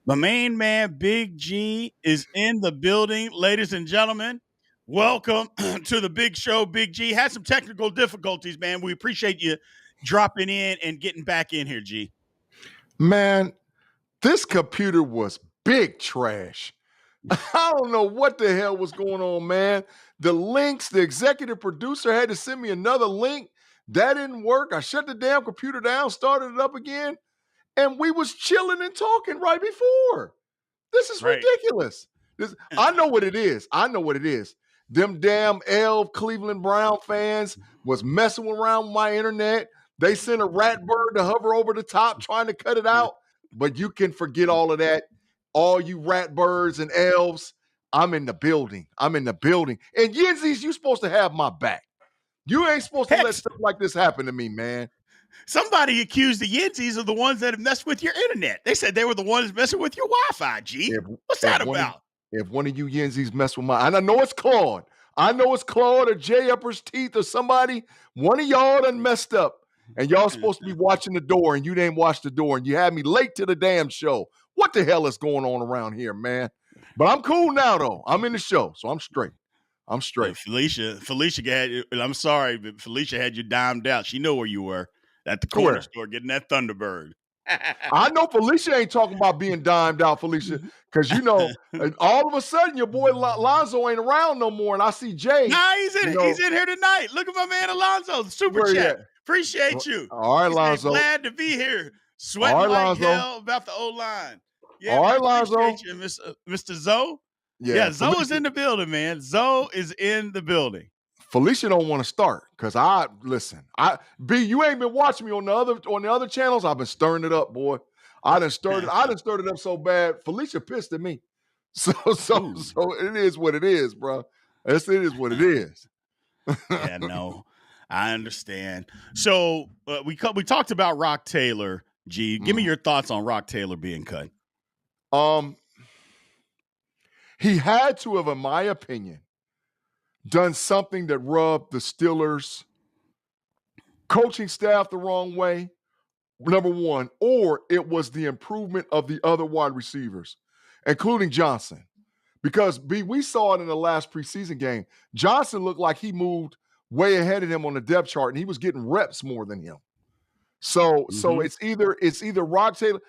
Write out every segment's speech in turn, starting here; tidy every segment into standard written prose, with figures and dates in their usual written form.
My main man, Big G, is in the building. Ladies and gentlemen, welcome to the big show. Big G had some technical difficulties, man. We appreciate you dropping in and getting back in here, G. Man, this computer was big trash. I don't know what the hell was going on, man. The links, the executive producer had to send me another link. That didn't work. I shut the damn computer down, started it up again, and we was chilling and talking right before. This is Right. ridiculous. I know what it is. I know what it is. Them damn Cleveland Brown fans was messing around with my internet. They sent a rat bird to hover over the top trying to cut it out. But you can forget all of that. All you rat birds and elves, I'm in the building. I'm in the building. And Yenzies, you supposed to have my back. You ain't supposed to Heck, let stuff like this happen to me, man. somebody accused the Yenties of the ones that have messed with your internet. They said they were the ones messing with your Wi-Fi, G. What's that about? If one of you Yenzies mess with mine, and I know it's Claude. I know it's Claude or Jay Upper's Teeth or somebody. One of y'all done messed up. And y'all supposed to be watching the door and you didn't watch the door and you had me late to the damn show. What the hell is going on around here, man? But I'm cool now, though. I'm in the show, so I'm straight. I'm straight. Felicia had. I'm sorry, but Felicia had you dimed out. She knew where you were at the corner store getting that Thunderbird. I know Felicia ain't talking about being dimed out, Felicia, because you know, all of a sudden your boy Lonzo ain't around no more, and I see Jay. Nah, he's in here tonight. Look at my man Alonzo, the super chat. Appreciate you. All right, He Lonzo. glad to be here. Sweating like hell about the O-line. Yeah, all right, Lonzo. Appreciate you, Mr. Zoe. Yeah, Zoe is in the building, man. Zoe is in the building. Felicia don't want to start because you ain't been watching me on the other channels. I've been stirring it up, boy. I done stirred it up so bad. Felicia pissed at me. So it is what it is, bro. It is what it is. Yeah, no, I understand. So we talked about Rock Taylor. G, give me your thoughts on Rock Taylor being cut. He had to have, in my opinion, done something that rubbed the Steelers coaching staff the wrong way, number one, or it was the improvement of the other wide receivers, including Johnson. Because, we saw it in the last preseason game. Johnson looked like he moved way ahead of him on the depth chart, and he was getting reps more than him. So it's either Rock Taylor.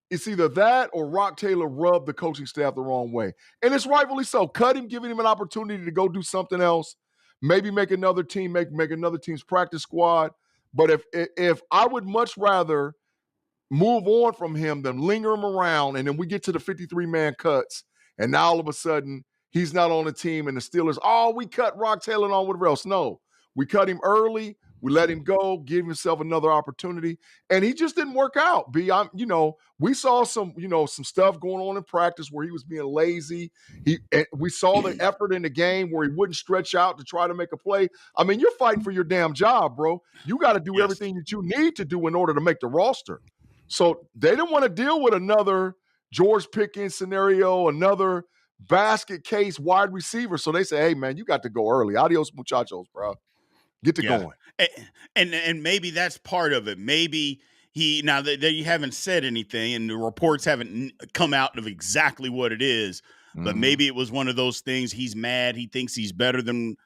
It's either that or Rock Taylor rubbed the coaching staff the wrong way. And it's rightfully so. Cut him, giving him an opportunity to go do something else, maybe make another team, make another team's practice squad. But if I would much rather move on from him than linger him around, and then we get to the 53-man cuts, and now all of a sudden he's not on the team, and the Steelers, we cut Rock Taylor and all whatever else. No, we cut him early. We let him go, give himself another opportunity, and he just didn't work out. We saw some stuff going on in practice where he was being lazy. We saw the effort in the game where he wouldn't stretch out to try to make a play. I mean, you're fighting for your damn job, bro. You got to do everything that you need to do in order to make the roster. So they didn't want to deal with another George Pickens scenario, another basket case wide receiver. So they say, hey, man, you got to go early. Adios, muchachos, bro. Get to going. And maybe that's part of it. Maybe now that you haven't said anything and the reports haven't come out of exactly what it is, but maybe it was one of those things. He's mad. He thinks he's better than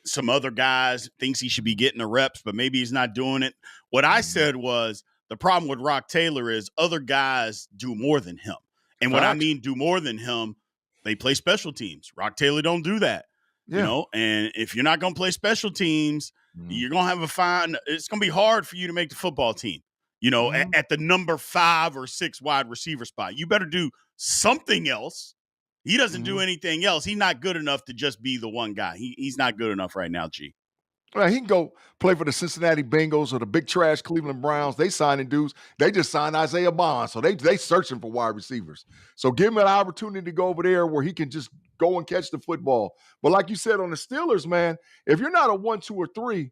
some other guys, thinks he should be getting the reps, but maybe he's not doing it. What I said was the problem with Rock Taylor is other guys do more than him. And what I mean do more than him, they play special teams. Rock Taylor don't do that. Yeah. You know, and if you're not going to play special teams, you're going to have it's going to be hard for you to make the football team, at the number 5 or 6 wide receiver spot. You better do something else. He doesn't do anything else. He's not good enough to just be the one guy. He's not good enough right now, G. Well, he can go play for the Cincinnati Bengals or the big trash Cleveland Browns. They signing dudes. They just signed Isaiah Bond, so they searching for wide receivers. So give him an opportunity to go over there where he can just go and catch the football. But like you said on the Steelers, man, if you're not a 1, 2, or 3,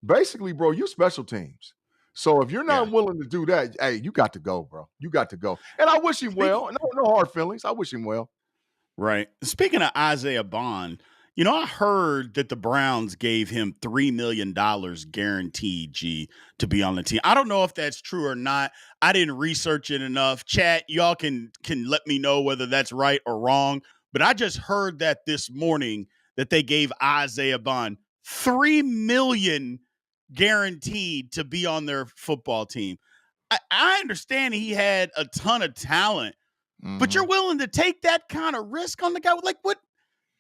basically, bro, you're special teams. So if you're not willing to do that, hey, you got to go, bro. You got to go. And I wish him well. No hard feelings. I wish him well. Right. Speaking of Isaiah Bond, I heard that the Browns gave him $3 million guaranteed, G, to be on the team. I don't know if that's true or not. I didn't research it enough. Chat, y'all can let me know whether that's right or wrong. But I just heard that this morning that they gave Isaiah Bond $3 million guaranteed to be on their football team. I understand he had a ton of talent, but you're willing to take that kind of risk on the guy? Like, what?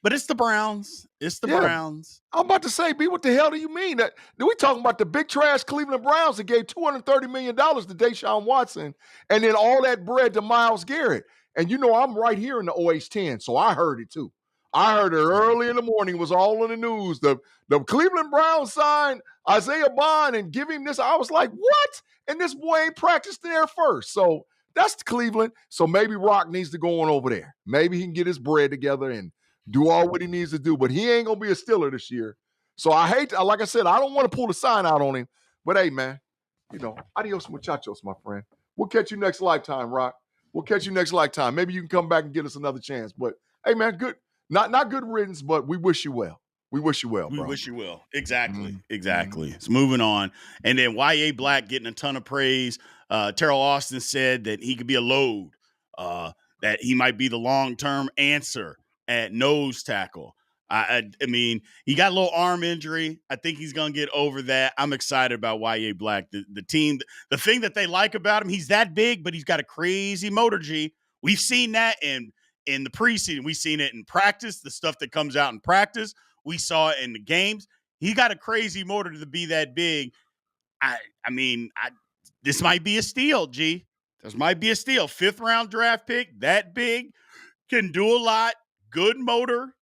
But it's the Browns. It's the Yeah, Browns. I'm about to say, B, what the hell do you mean? That we talking about the big trash Cleveland Browns that gave $230 million to Deshaun Watson and then all that bread to Myles Garrett. And I'm right here in the OH10, so I heard it too. I heard it early in the morning. It was all in the news. The Cleveland Browns signed Isaiah Bond and give him this. I was like, what? And this boy ain't practiced there first. So that's Cleveland. So maybe Rock needs to go on over there. Maybe he can get his bread together and do all what he needs to do, but he ain't gonna be a Steeler this year. So I hate, like I said, I don't want to pull the sign out on him. But hey, man, adios muchachos, my friend. We'll catch you next lifetime, Rock. We'll catch you next lifetime. Maybe you can come back and get us another chance. But hey, man, good, not good riddance, but we wish you well. We wish you well, We bro. wish you will. Exactly. Mhm. Exactly. It's moving on. And then YA Black getting a ton of praise. Terrell Austin said that he could be a load, that he might be the long-term answer at nose tackle. I mean, he got a little arm injury. I think he's going to get over that. I'm excited about YA Black. The team, the thing that they like about him, he's that big, but he's got a crazy motor, G. We've seen that in the preseason. We've seen it in practice, the stuff that comes out in practice. We saw it in the games. He got a crazy motor to be that big. I mean, this might be a steal, G. This might be a steal. 5th round draft pick, that big, can do a lot. Good motor.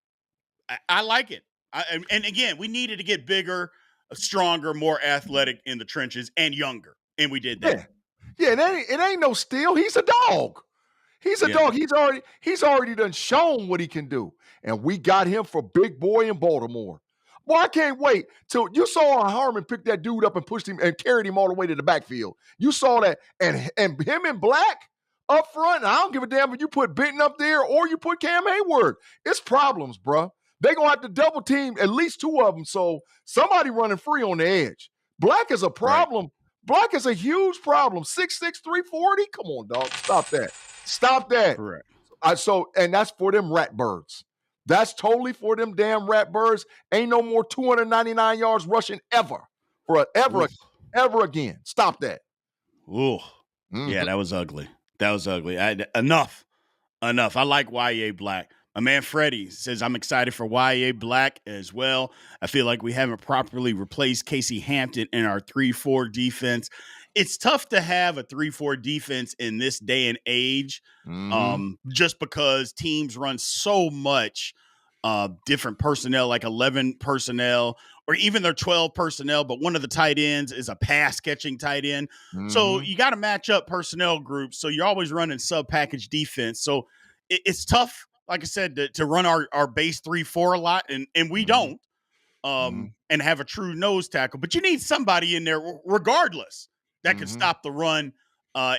I like it. And again, we needed to get bigger, stronger, more athletic in the trenches, and younger. And we did that. Yeah. It ain't no steal. He's a dog. He's a dog. He's already done shown what he can do. And we got him for big boy in Baltimore. Boy, I can't wait till you saw how Harmon picked that dude up and pushed him and carried him all the way to the backfield. You saw that, and him in black up front. I don't give a damn if you put Benton up there or you put Cam Hayward. It's problems, bro. They're gonna have to double team at least 2 of them. So somebody running free on the edge. Black is a problem. Right. Black is a huge problem. 6'6", 340. Come on, dog. Stop that. Stop that. Correct. And that's for them rat birds. That's totally for them damn rat birds. Ain't no more 299 yards rushing ever again. Stop that. Ooh. Mm-hmm. Yeah, that was ugly. Enough. I like YA Black. My man Freddie says, I'm excited for YA Black as well. I feel like we haven't properly replaced Casey Hampton in our 3-4 defense. It's tough to have a 3-4 defense in this day and age, just because teams run so much different personnel, like 11 personnel, or even their 12 personnel, but one of the tight ends is a pass-catching tight end. So you got to match up personnel groups, so you're always running sub-package defense. So it's tough, like I said, to run our base 3-4 a lot, and we don't, and have a true nose tackle. But you need somebody in there, regardless, that can stop the run.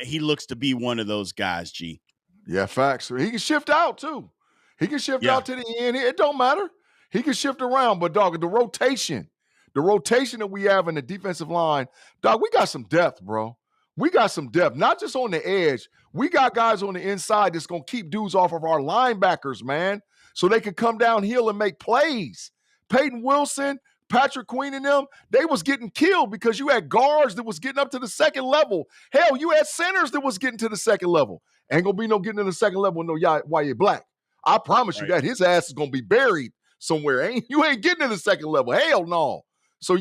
He looks to be one of those guys, G. Yeah, facts. He can shift out, too. He can shift out to the end. It don't matter. He can shift around. But, dog, the rotation that we have in the defensive line, dog, we got some depth, bro. We got some depth, not just on the edge. We got guys on the inside that's going to keep dudes off of our linebackers, man, so they can come downhill and make plays. Peyton Wilson, Patrick Queen and them, they was getting killed because you had guards that was getting up to the second level. Hell, you had centers that was getting to the second level. Ain't going to be no getting to the second level with no YA Black. I promise you that. His ass is going to be buried somewhere. You ain't getting to the second level. Hell no. So,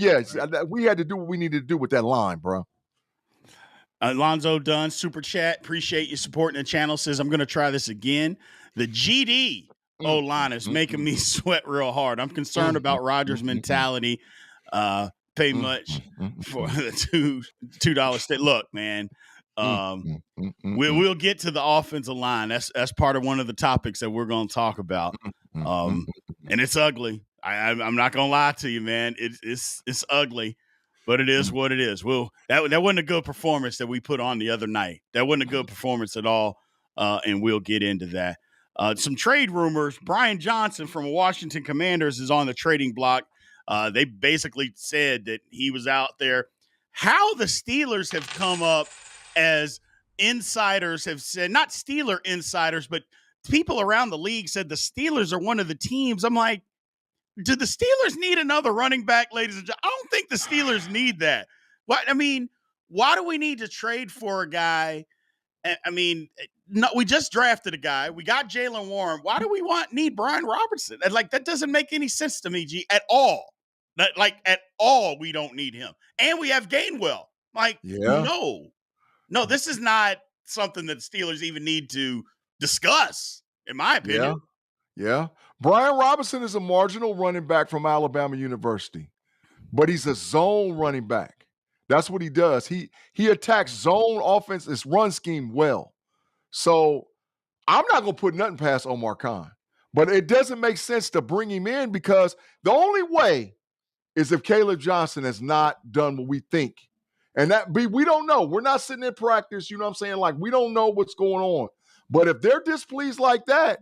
we had to do what we needed to do with that line, bro. Alonzo Dunn, super chat. Appreciate you supporting the channel. Says, I'm going to try this again. The GD O-line is making me sweat real hard. I'm concerned about Rodgers' mentality. Pay much for the $2 stay. Look, man, we'll get to the offensive line. That's part of one of the topics that we're going to talk about. And it's ugly. I'm not going to lie to you, man. It's ugly. But it is what it is. Well, that wasn't a good performance that we put on the other night. That wasn't a good performance at all, and we'll get into that. Some trade rumors. Brian Johnson from Washington Commanders is on the trading block. They basically said that he was out there. How the Steelers have come up as insiders have said, not Steeler insiders, but people around the league said the Steelers are one of the teams. I'm like, do the Steelers need another running back, ladies and gentlemen? I don't think the Steelers need that. What I mean, why do we need to trade for a guy? I mean, no, we just drafted a guy. We got Jalen Warren. Why do we need Brian Robertson? And like that doesn't make any sense to me, G, at all. Like at all, we don't need him. And we have Gainwell. Like, Yeah. no, this is not something that Steelers even need to discuss, in my opinion. Yeah. Brian Robinson is a marginal running back from Alabama University, but he's a zone running back. That's what he does. He attacks zone offense, his run scheme well. So I'm not going to put nothing past Omar Khan, but it doesn't make sense to bring him in because the only way is if Caleb Johnson has not done what we think. And we don't know. We're not sitting in practice, you know what I'm saying? Like, we don't know what's going on. But if they're displeased like that,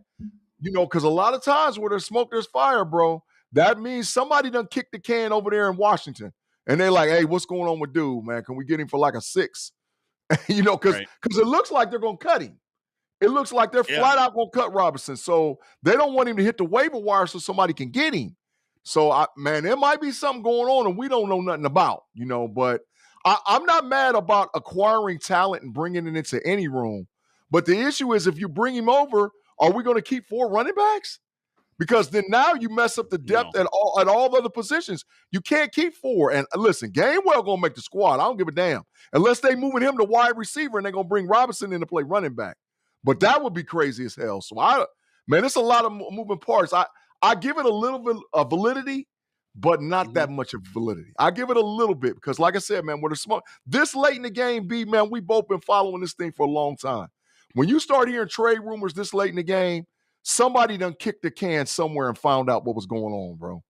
because a lot of times where there's smoke, there's fire, bro. That means somebody done kicked the can over there in Washington. And they're like, hey, what's going on with dude, man? Can we get him for like a 6? Because it looks like they're going to cut him. It looks like they're flat out going to cut Robinson. So they don't want him to hit the waiver wire so somebody can get him. So, there might be something going on and we don't know nothing about, but I'm not mad about acquiring talent and bringing it into any room. But the issue is if you bring him over, are we going to keep 4 running backs? Because then now you mess up the depth at all the other positions. You can't keep 4. And listen, Gainwell going to make the squad. I don't give a damn. Unless they moving him to wide receiver and they're going to bring Robinson in to play running back. But that would be crazy as hell. So, it's a lot of moving parts. I give it a little bit of validity, but not that much of validity. I give it a little bit because, like I said, man, with a smart this late in the game, man, we both been following this thing for a long time. When you start hearing trade rumors this late in the game, somebody done kicked the can somewhere and found out what was going on, bro.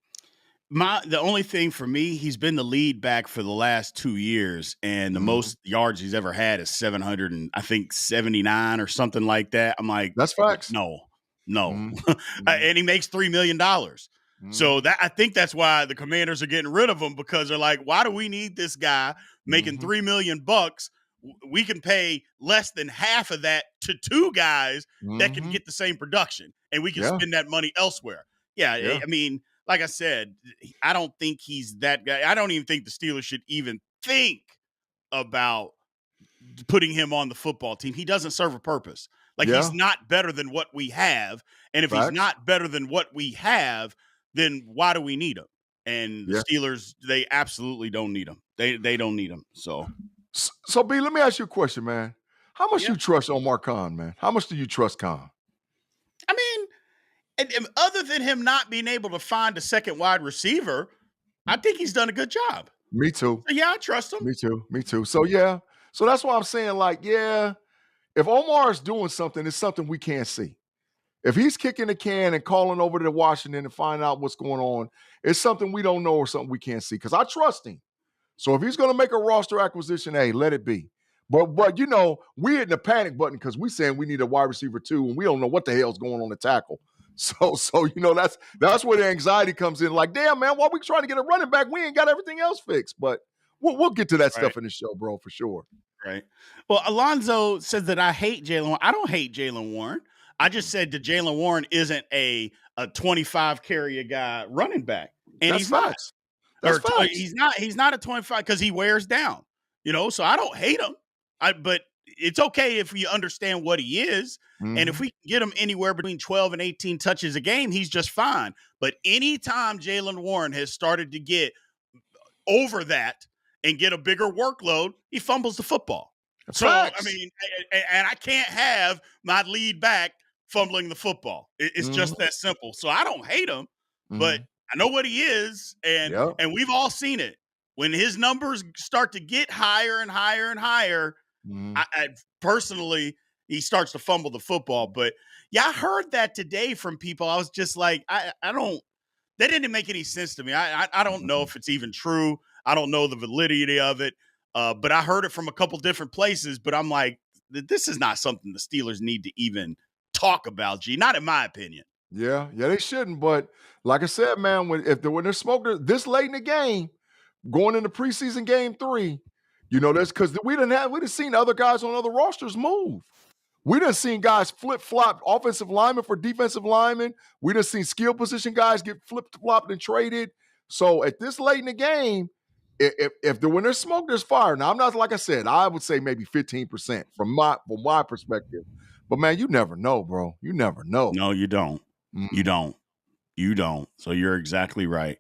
The only thing for me, he's been the lead back for the last 2 years, and the most yards he's ever had is 779 or something like that. I'm like, that's facts. No. And he makes $3 million. So I think that's why the Commanders are getting rid of him because they're like, why do we need this guy making $3 million? We can pay less than half of that to 2 guys that can get the same production, and we can spend that money elsewhere. Yeah. I mean, like I said, I don't think he's that guy. I don't even think the Steelers should even think about putting him on the football team. He doesn't serve a purpose. Like he's not better than what we have. And if he's not better than what we have, then why do we need him? And the Steelers, they absolutely don't need him. They don't need him. So B, let me ask you a question, man. How much you trust Omar Khan, man? How much do you trust Khan? I mean, and other than him not being able to find a second wide receiver, I think he's done a good job. Me too. So, I trust him. Me too. So, So that's why I'm saying, like, if Omar is doing something, it's something we can't see. If he's kicking the can and calling over to Washington and finding out what's going on, it's something we don't know or something we can't see because I trust him. So if he's going to make a roster acquisition, hey, let it be. But we hitting the panic button because we saying we need a wide receiver too, and we don't know what the hell's going on the tackle. So that's where the anxiety comes in. Like, damn, man, why we trying to get a running back? We ain't got everything else fixed. But we'll get to that stuff in the show, bro, for sure. Right. Well, Alonzo says that I hate Jalen Warren. I don't hate Jalen Warren. I just said that Jalen Warren isn't a 25 carry a guy running back, and that's facts. That's facts. He's not a 25 because he wears down. So I don't hate him. But it's okay if we understand what he is. And if we can get him anywhere between 12 and 18 touches a game, he's just fine. But anytime Jalen Warren has started to get over that and get a bigger workload, he fumbles the football. So, I mean, and I can't have my lead back fumbling the football. It's just that simple. So I don't hate him, but I know what he is. And we've all seen it. When his numbers start to get higher and higher and higher, I personally, he starts to fumble the football. But I heard that today from people. I was just like, that didn't make any sense to me. I don't know if it's even true. I don't know the validity of it. But I heard it from a couple different places. But I'm like, this is not something the Steelers need to even talk about, G. Not in my opinion. Yeah, they shouldn't. But like I said, man, when they're smoking this late in the game, going into preseason game 3, that's because we done seen other guys on other rosters move. We done seen guys flip-flop offensive linemen for defensive linemen. We done seen skill position guys get flip-flopped and traded. So at this late in the game, when there's smoke, there's fire. Now, I'm not, like I said, I would say maybe 15% from my perspective. But man, you never know, bro. You never know. No, you don't. Mm. You don't. You don't. So you're exactly right.